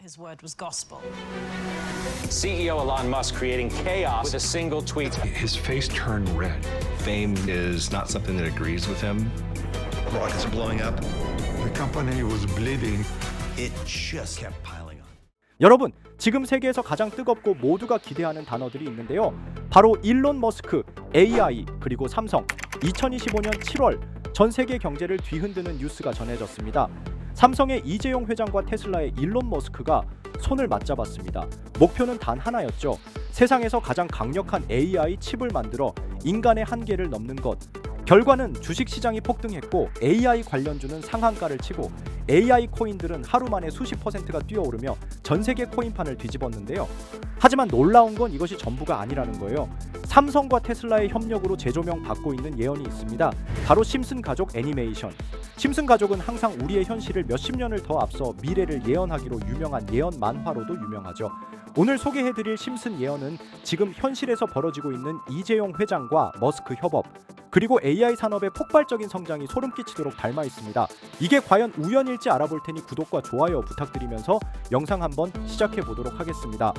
His word was gospel. CEO Elon Musk creating chaos with a single tweet. His face turned red. Fame is not something that agrees with him. Rockets are blowing up. The company was bleeding. It just kept piling on. 여러분, 지금 세계에서 가장 뜨겁고 모두가 기대하는 단어들이 있는데요. 바로 일론 머스크, AI, 그리고 삼성. 2025년 7월 전 세계 경제를 뒤흔드는 뉴스가 전해졌습니다. 삼성의 이재용 회장과 테슬라의 일론 머스크가 손을 맞잡았습니다. 목표는 단 하나였죠. 세상에서 가장 강력한 AI 칩을 만들어 인간의 한계를 넘는 것. 결과는 주식시장이 폭등했고 AI 관련주는 상한가를 치고 AI 코인들은 하루 만에 수십 %가 뛰어오르며 전 세계 코인판을 뒤집었는데요. 하지만 놀라운 건 이것이 전부가 아니라는 거예요. 삼성과 테슬라의 협력으로 재조명 받고 있는 예언이 있습니다. 바로 심슨 가족 애니메이션. 심슨 가족은 항상 우리의 현실을 몇십 년을 더 앞서 미래를 예언하기로 유명한 예언 만화로도 유명하죠. 오늘 소개해드릴 심슨 예언은 지금 현실에서 벌어지고 있는 이재용 회장과 머스크 협업, 그리고 AI 산업의 폭발적인 성장이 소름 끼치도록 닮아 있습니다. 이게 과연 우연일지 알아볼 테니 구독과 좋아요 부탁드리면서 영상 한번 시작해 보도록 하겠습니다.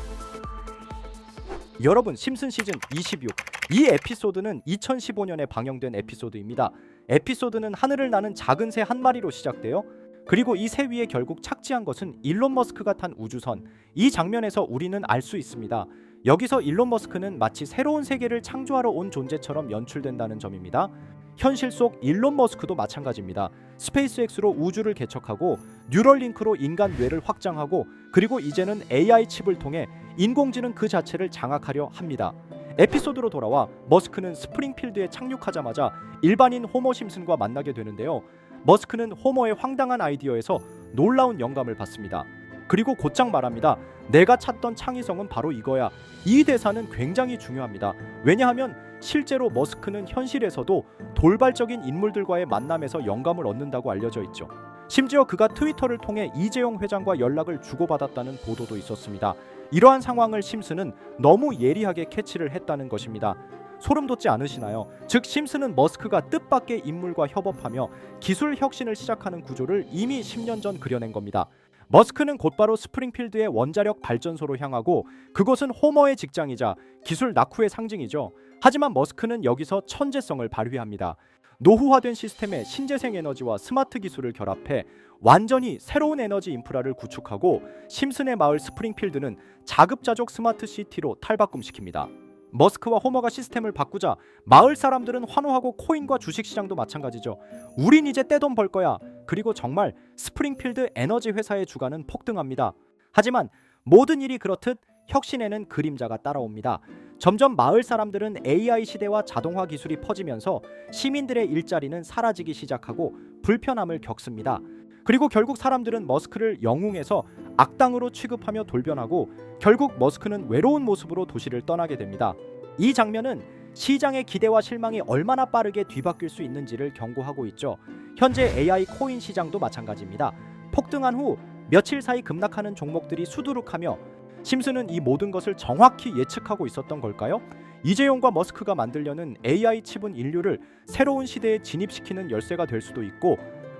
여러분, 심슨 시즌 26. 이 에피소드는 2015년에 방영된 에피소드입니다. 에피소드는 하늘을 나는 작은 새 한 마리로 시작돼요. 그리고 이 새 위에 결국 착지한 것은 일론 머스크가 탄 우주선. 이 장면에서 우리는 알 수 있습니다. 여기서 일론 머스크는 마치 새로운 세계를 창조하러 온 존재처럼 연출된다는 점입니다. 현실 속 일론 머스크도 마찬가지입니다. 스페이스X로 우주를 개척하고 뉴럴링크로 인간 뇌를 확장하고 그리고 이제는 AI 칩을 통해 인공지능 그 자체를 장악하려 합니다. 에피소드로 돌아와 머스크는 스프링필드에 착륙하자마자 일반인 호머 심슨과 만나게 되는데요. 머스크는 호머의 황당한 아이디어에서 놀라운 영감을 받습니다. 그리고 곧장 말합니다. 내가 찾던 창의성은 바로 이거야. 이 대사는 굉장히 중요합니다. 왜냐하면 실제로 머스크는 현실에서도 돌발적인 인물들과의 만남에서 영감을 얻는다고 알려져 있죠. 심지어 그가 트위터를 통해 이재용 회장과 연락을 주고받았다는 보도도 있었습니다. 이러한 상황을 심슨은 너무 예리하게 캐치를 했다는 것입니다. 소름 돋지 않으시나요? 즉 심슨은 머스크가 뜻밖의 인물과 협업하며 기술 혁신을 시작하는 구조를 이미 10년 전 그려낸 겁니다. 머스크는 곧바로 스프링필드의 원자력 발전소로 향하고 그곳은 호머의 직장이자 기술 낙후의 상징이죠. 하지만 머스크는 여기서 천재성을 발휘합니다. 노후화된 시스템에 신재생 에너지와 스마트 기술을 결합해 완전히 새로운 에너지 인프라를 구축하고 심슨의 마을 스프링필드는 자급자족 스마트 시티로 탈바꿈시킵니다. 머스크와 호머가 시스템을 바꾸자 마을 사람들은 환호하고 코인과 주식시장도 마찬가지죠. 우린 이제 떼돈 벌 거야. 그리고 정말 스프링필드 에너지 회사의 주가는 폭등합니다. 하지만 모든 일이 그렇듯 혁신에는 그림자가 따라옵니다. 점점 마을 사람들은 AI 시대와 자동화 기술이 퍼지면서 시민들의 일자리는 사라지기 시작하고 불편함을 겪습니다. 그리고 결국 사람들은 머스크를 영웅에서 악당으로 취급하며 돌변하고 결국 머스크는 외로운 모습으로 도시를 떠나게 됩니다. 이 장면은 시장의 기대와 실망이 얼마나 빠르게 뒤바뀔 수 있는지를 경고하고 있죠. 현재 AI 코인 시장도 마찬가지입니다. 폭등한 후 며칠 사이 급락하는 종목들이 수두룩하며 심슨은 이 모든 것을 정확히 예측하고 있었던 걸까요? 이재용과 머스크가 만들려는 AI 칩은 인류를 새로운 시대에 진입시키는 열쇠가 될 수도 있고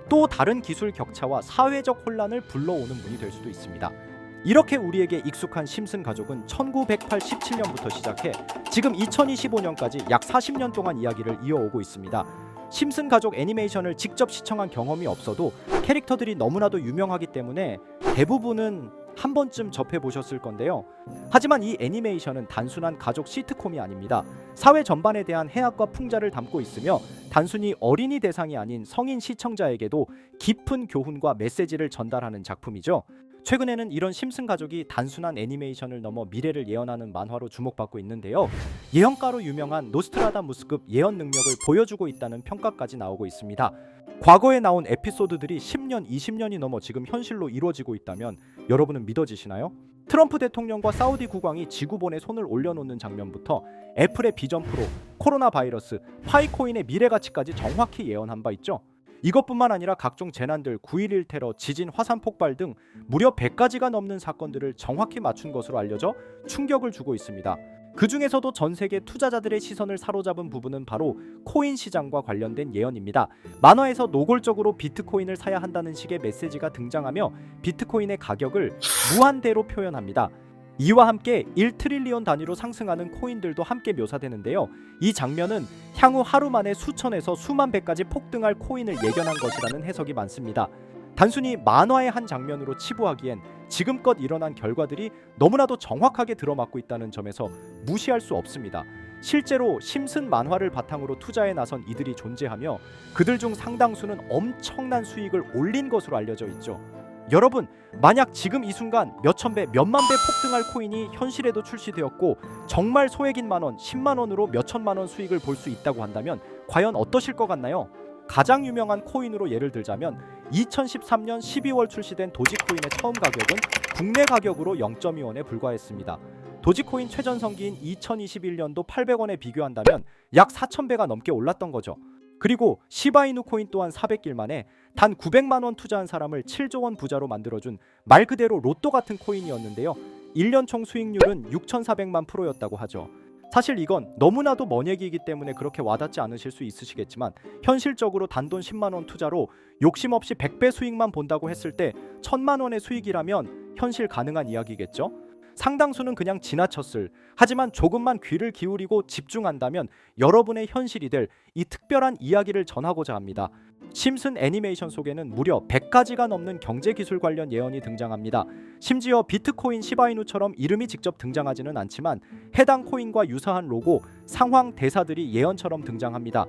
또 다른 기술 격차와 사회적 혼란을 불러오는 문이 될 수도 있습니다. 이렇게 우리에게 익숙한 심슨 가족은 1987년부터 시작해 지금 2025년까지 약 40년 동안 이야기를 이어오고 있습니다. 심슨 가족 애니메이션을 직접 시청한 경험이 없어도 캐릭터들이 너무나도 유명하기 때문에 대부분은 한 번쯤 접해보셨을 건데요. 하지만 이 애니메이션은 단순한 가족 시트콤이 아닙니다. 사회 전반에 대한 해악과 풍자를 담고 있으며 단순히 어린이 대상이 아닌 성인 시청자에게도 깊은 교훈과 메시지를 전달하는 작품이죠. 최근에는 이런 심슨 가족이 단순한 애니메이션을 넘어 미래를 예언하는 만화로 주목받고 있는데요. 예언가로 유명한 노스트라다무스급 예언 능력을 보여주고 있다는 평가까지 나오고 있습니다. 과거에 나온 에피소드들이 10년, 20년이 넘어 지금 현실로 이루어지고 있다면 여러분은 믿어지시나요? 트럼프 대통령과 사우디 국왕이 지구본에 손을 올려놓는 장면부터 애플의 비전 프로, 코로나 바이러스, 파이코인의 미래 가치까지 정확히 예언한 바 있죠. 이것뿐만 아니라 각종 재난들, 9.11 테러, 지진, 화산 폭발 등 무려 100가지가 넘는 사건들을 정확히 맞춘 것으로 알려져 충격을 주고 있습니다. 그 중에서도 전 세계 투자자들의 시선을 사로잡은 부분은 바로 코인 시장과 관련된 예언입니다. 만화에서 노골적으로 비트코인을 사야 한다는 식의 메시지가 등장하며 비트코인의 가격을 무한대로 표현합니다. 이와 함께 1트릴리온 단위로 상승하는 코인들도 함께 묘사되는데요. 이 장면은 향후 하루 만에 수천에서 수만 배까지 폭등할 코인을 예견한 것이라는 해석이 많습니다. 단순히 만화의 한 장면으로 치부하기엔 지금껏 일어난 결과들이 너무나도 정확하게 들어맞고 있다는 점에서 무시할 수 없습니다. 실제로 심슨 만화를 바탕으로 투자에 나선 이들이 존재하며 그들 중 상당수는 엄청난 수익을 올린 것으로 알려져 있죠. 여러분, 만약 지금 이 순간 몇천 배, 몇만 배 폭등할 코인이 현실에도 출시되었고 정말 소액인 만원, 10만 원으로 몇천만 원 수익을 볼 수 있다고 한다면 과연 어떠실 것 같나요? 가장 유명한 코인으로 예를 들자면 2013년 12월 출시된 도지코인의 처음 가격은 국내 가격으로 0.2원에 불과했습니다. 도지코인 최전성기인 2021년도 800원에 비교한다면 약 4,000배가 넘게 올랐던 거죠. 그리고 시바이누 코인 또한 400일 만에 단 900만 원 투자한 사람을 7조 원 부자로 만들어준 말 그대로 로또 같은 코인이었는데요. 1년 총 수익률은 6,400만 %였다고 하죠. 사실 이건 너무나도 먼 얘기이기 때문에 그렇게 와닿지 않으실 수 있으시겠지만 현실적으로 단돈 10만 원 투자로 욕심 없이 100배 수익만 본다고 했을 때 1,000만 원의 수익이라면 현실 가능한 이야기겠죠? 상당수는 그냥 지나쳤을, 하지만 조금만 귀를 기울이고 집중한다면 여러분의 현실이 될 이 특별한 이야기를 전하고자 합니다. 심슨 애니메이션 속에는 무려 100가지가 넘는 경제기술 관련 예언이 등장합니다. 심지어 비트코인 시바이누처럼 이름이 직접 등장하지는 않지만 해당 코인과 유사한 로고, 상황, 대사들이 예언처럼 등장합니다.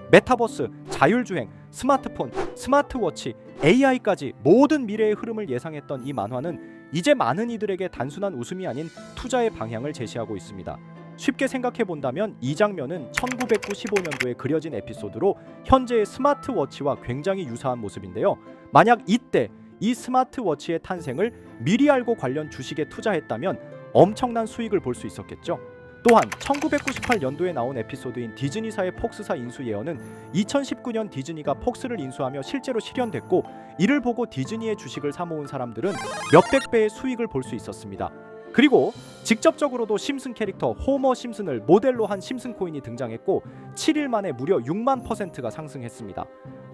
메타버스, 자율주행, 스마트폰, 스마트워치, AI까지 모든 미래의 흐름을 예상했던 이 만화는 이제 많은 이들에게 단순한 웃음이 아닌 투자의 방향을 제시하고 있습니다. 쉽게 생각해 본다면 이 장면은 1995년도에 그려진 에피소드로 현재의 스마트워치와 굉장히 유사한 모습인데요. 만약 이때 이 스마트워치의 탄생을 미리 알고 관련 주식에 투자했다면 엄청난 수익을 볼 수 있었겠죠. 또한 1998년도에 나온 에피소드인 디즈니사의 폭스사 인수 예언은 2019년 디즈니가 폭스를 인수하며 실제로 실현됐고 이를 보고 디즈니의 주식을 사모은 사람들은 몇백 배의 수익을 볼 수 있었습니다. 그리고 직접적으로도 심슨 캐릭터 호머 심슨을 모델로 한 심슨 코인이 등장했고 7일 만에 무려 6만 %가 상승했습니다.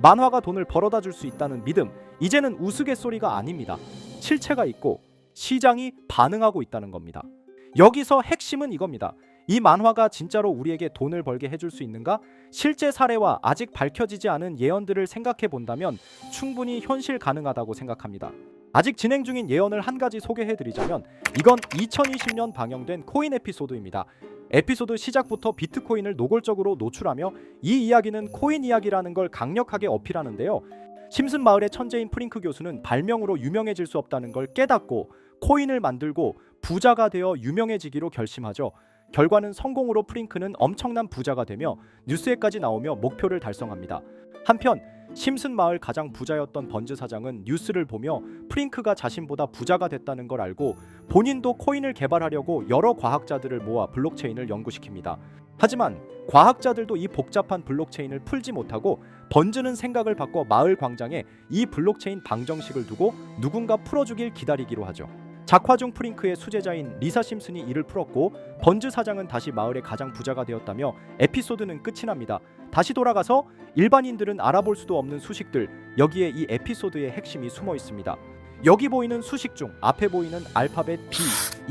만화가 돈을 벌어다 줄 수 있다는 믿음, 이제는 우스갯소리가 아닙니다. 실체가 있고 시장이 반응하고 있다는 겁니다. 여기서 핵심은 이겁니다. 이 만화가 진짜로 우리에게 돈을 벌게 해줄 수 있는가? 실제 사례와 아직 밝혀지지 않은 예언들을 생각해 본다면 충분히 현실 가능하다고 생각합니다. 아직 진행 중인 예언을 한 가지 소개해드리자면 이건 2020년 방영된 코인 에피소드입니다. 에피소드 시작부터 비트코인을 노골적으로 노출하며 이 이야기는 코인 이야기라는 걸 강력하게 어필하는데요. 심슨 마을의 천재인 프링크 교수는 발명으로 유명해질 수 없다는 걸 깨닫고 코인을 만들고 부자가 되어 유명해지기로 결심하죠. 결과는 성공으로 프링크는 엄청난 부자가 되며 뉴스에까지 나오며 목표를 달성합니다. 한편 심슨 마을 가장 부자였던 번즈 사장은 뉴스를 보며 프링크가 자신보다 부자가 됐다는 걸 알고 본인도 코인을 개발하려고 여러 과학자들을 모아 블록체인을 연구시킵니다. 하지만 과학자들도 이 복잡한 블록체인을 풀지 못하고 번즈는 생각을 바꿔 마을 광장에 이 블록체인 방정식을 두고 누군가 풀어주길 기다리기로 하죠. 작화 중 프링크의 수제자인 리사 심슨이 이를 풀었고 번즈 사장은 다시 마을의 가장 부자가 되었다며 에피소드는 끝이 납니다. 다시 돌아가서 일반인들은 알아볼 수도 없는 수식들, 여기에 이 에피소드의 핵심이 숨어 있습니다. 여기 보이는 수식 중 앞에 보이는 알파벳 B,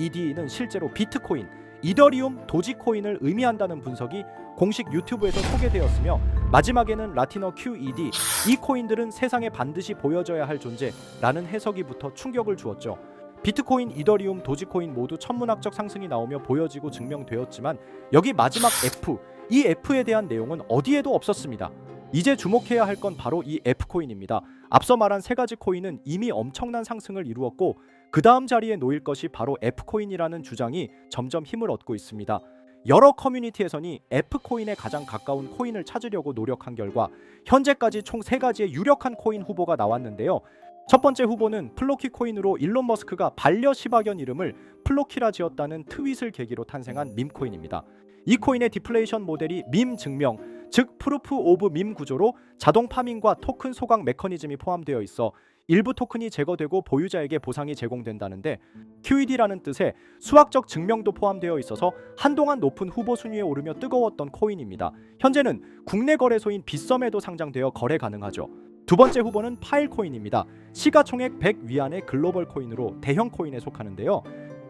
ED는 실제로 비트코인, 이더리움, 도지코인을 의미한다는 분석이 공식 유튜브에서 소개되었으며 마지막에는 라틴어 QED, 이 코인들은 세상에 반드시 보여져야 할 존재라는 해석이 붙어 충격을 주었죠. 비트코인, 이더리움, 도지코인 모두 천문학적 상승이 나오며 보여지고 증명되었지만 여기 마지막 F, 이 F에 대한 내용은 어디에도 없었습니다. 이제 주목해야 할 건 바로 이 F코인입니다. 앞서 말한 세 가지 코인은 이미 엄청난 상승을 이루었고 그 다음 자리에 놓일 것이 바로 F코인이라는 주장이 점점 힘을 얻고 있습니다. 여러 커뮤니티에서는 F코인에 가장 가까운 코인을 찾으려고 노력한 결과 현재까지 총 3가지의 유력한 코인 후보가 나왔는데요. 첫 번째 후보는 플로키 코인으로 일론 머스크가 반려 시바견 이름을 플로키라 지었다는 트윗을 계기로 탄생한 밈코인입니다. 이 코인의 디플레이션 모델이 밈 증명, 즉 프루프 오브 밈 구조로 자동 파밍과 토큰 소각 메커니즘이 포함되어 있어 일부 토큰이 제거되고 보유자에게 보상이 제공된다는데 QED라는 뜻의 수학적 증명도 포함되어 있어서 한동안 높은 후보 순위에 오르며 뜨거웠던 코인입니다. 현재는 국내 거래소인 빗썸에도 상장되어 거래 가능하죠. 두 번째 후보는 파일코인입니다. 시가총액 100 위안의 글로벌 코인으로 대형 코인에 속하는데요.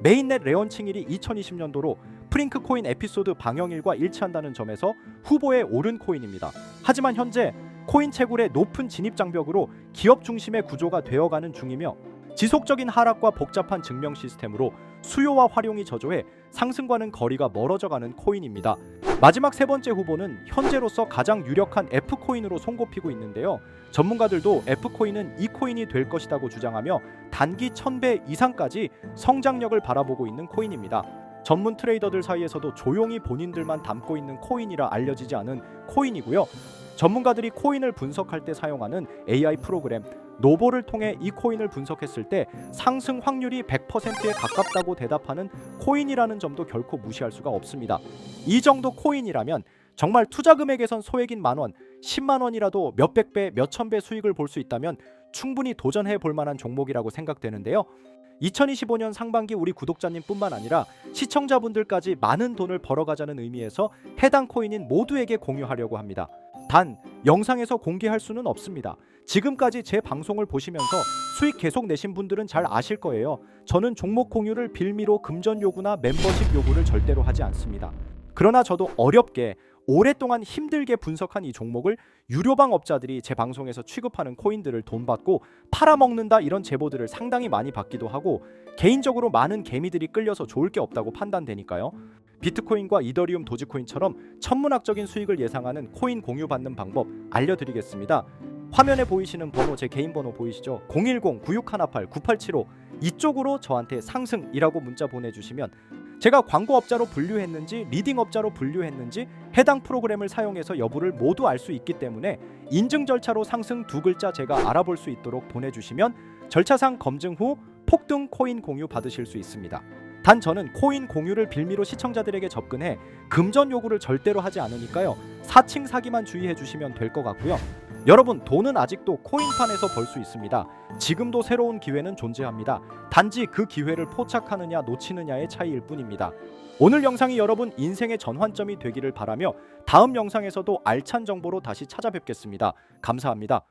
메인넷 레언칭일이 2020년도로 프링크 코인 에피소드 방영일과 일치한다는 점에서 후보에 오른 코인입니다. 하지만 현재 코인 채굴의 높은 진입 장벽으로 기업 중심의 구조가 되어가는 중이며 지속적인 하락과 복잡한 증명 시스템으로 수요와 활용이 저조해 상승과는 거리가 멀어져가는 코인입니다. 마지막 세 번째 후보는 현재로서 가장 유력한 F코인으로 손꼽히고 있는데요. 전문가들도 F코인은 이 코인이 될 것이라고 주장하며 단기 1000배 이상까지 성장력을 바라보고 있는 코인입니다. 전문 트레이더들 사이에서도 조용히 본인들만 담고 있는 코인이라 알려지지 않은 코인이고요. 전문가들이 코인을 분석할 때 사용하는 AI 프로그램 노보를 통해 이 코인을 분석했을 때 상승 확률이 100%에 가깝다고 대답하는 코인이라는 점도 결코 무시할 수가 없습니다. 이 정도 코인이라면 정말 투자 금액에선 소액인 만원, 10만 원이라도 몇백 배, 몇천 배 수익을 볼 수 있다면 충분히 도전해 볼 만한 종목이라고 생각되는데요. 2025년 상반기 우리 구독자님뿐만 아니라 시청자분들까지 많은 돈을 벌어가자는 의미에서 해당 코인인 모두에게 공유하려고 합니다. 단 영상에서 공개할 수는 없습니다. 지금까지 제 방송을 보시면서 수익 계속 내신 분들은 잘 아실 거예요. 저는 종목 공유를 빌미로 금전 요구나 멤버십 요구를 절대로 하지 않습니다. 그러나 저도 어렵게 오랫동안 힘들게 분석한 이 종목을 유료방 업자들이 제 방송에서 취급하는 코인들을 돈 받고 팔아먹는다 이런 제보들을 상당히 많이 받기도 하고 개인적으로 많은 개미들이 끌려서 좋을 게 없다고 판단되니까요. 비트코인과 이더리움 도지코인처럼 천문학적인 수익을 예상하는 코인 공유 받는 방법 알려드리겠습니다. 화면에 보이시는 번호 제 개인 번호 보이시죠? 010-9618-9875 이쪽으로 저한테 상승이라고 문자 보내주시면 제가 광고업자로 분류했는지 리딩업자로 분류했는지 해당 프로그램을 사용해서 여부를 모두 알 수 있기 때문에 인증 절차로 상승 두 글자 제가 알아볼 수 있도록 보내주시면 절차상 검증 후 폭등 코인 공유 받으실 수 있습니다. 단 저는 코인 공유를 빌미로 시청자들에게 접근해 금전 요구를 절대로 하지 않으니까요. 사칭 사기만 주의해 주시면 될 것 같고요. 여러분 돈은 아직도 코인판에서 벌 수 있습니다. 지금도 새로운 기회는 존재합니다. 단지 그 기회를 포착하느냐 놓치느냐의 차이일 뿐입니다. 오늘 영상이 여러분 인생의 전환점이 되기를 바라며 다음 영상에서도 알찬 정보로 다시 찾아뵙겠습니다. 감사합니다.